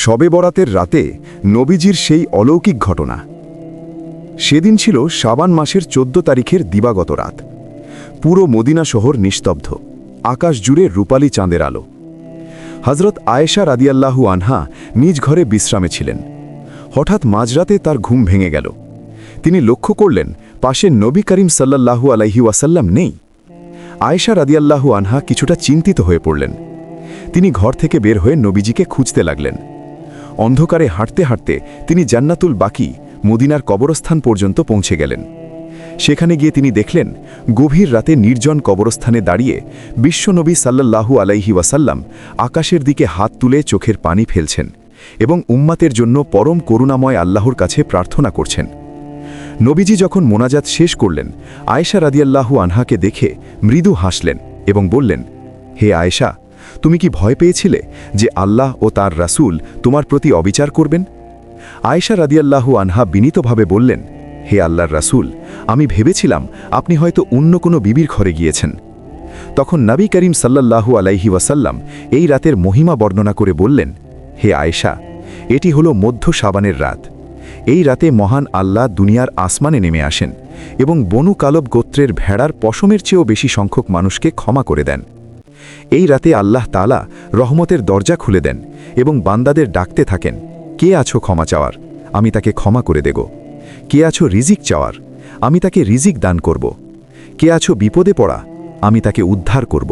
শবে বরাতের রাতে নবীজির সেই অলৌকিক ঘটনা। সেদিন ছিল শাবান মাসের 14 তারিখের দিবাগত রাত। পুরো মদিনা শহর নিস্তব্ধ, আকাশ জুড়ে রূপালী চাঁদের আলো। হজরত আয়েশা রাদিয়াল্লাহু আনহা নিজ ঘরে বিশ্রামে ছিলেন। হঠাৎ মাঝরাতে তার ঘুম ভেঙে গেল। তিনি লক্ষ্য করলেন পাশে নবী করিম সাল্লাল্লাহু আলাইহি ওয়াসাল্লাম নেই। আয়েশা রাদিয়াল্লাহু আনহা কিছুটা চিন্তিত হয়ে পড়লেন। তিনি ঘর থেকে বের হয়ে নবীজিকে খুঁজতে লাগলেন। অন্ধকারে হাঁটতে হাঁটতে তিনি জান্নাতুল বাকি মদিনার কবরস্থান পর্যন্ত পৌঁছে গেলেন। সেখানে গিয়ে তিনি দেখলেন গভীর রাতে নির্জন কবরস্থানে দাঁড়িয়ে বিশ্বনবী সাল্লাল্লাহু আলাইহি ওয়াসাল্লাম আকাশের দিকে হাত তুলে চোখের পানি ফেলছেন এবং উম্মাতের জন্য পরম করুণাময় আল্লাহর কাছে প্রার্থনা করছেন। নবীজি যখন মোনাজাত শেষ করলেন, আয়েশা রাদিয়াল্লাহু আনহাকে দেখে মৃদু হাসলেন এবং বললেন, হে আয়েশা, তুমি কি ভয় পেয়েছিলে যে আল্লাহ ও তার রাসূল তোমার প্রতি অবিচার করবেন? আয়েশা রাদিয়াল্লাহু আনহা বিনীতভাবে বললেন, হে আল্লাহর রাসূল, আমি ভেবেছিলাম আপনি হয়তো অন্য কোনো বিবির ঘরে গিয়েছেন। তখন নবী করিম সাল্লাল্লাহু আলাইহি ওয়াসাল্লাম এই রাতের মহিমা বর্ণনা করে বললেন, হে আয়েশা, এটি হলো মধ্য শাবানের রাত। এই রাতে মহান আল্লাহ দুনিয়ার আসমানে নেমে আসেন এবং বনু কালব গোত্রের ভেড়ার পশমের চেয়েও বেশি সংখ্যক মানুষকে ক্ষমা করে দেন। এই রাতে আল্লাহ তাআলা রহমতের দরজা খুলে দেন এবং বান্দাদের ডাকতে থাকেন, কে আছো ক্ষমা চাওয়ার, আমি তাকে ক্ষমা করে দেব। কে আছো রিজিক চাওয়ার, আমি তাকে রিজিক দান করব। কে আছো বিপদে পড়া, আমি তাকে উদ্ধার করব।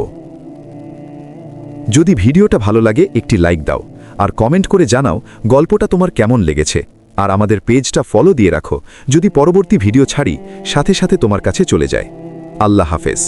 যদি ভিডিওটা ভালো লাগে একটি লাইক দাও আর কমেন্ট করে জানাও গল্পটা তোমার কেমন লেগেছে। আর আমাদের পেজটা ফলো দিয়ে রাখো, যদি পরবর্তী ভিডিও ছাড়ি সাথে সাথে তোমার কাছে চলে যায়। আল্লাহ হাফেজ।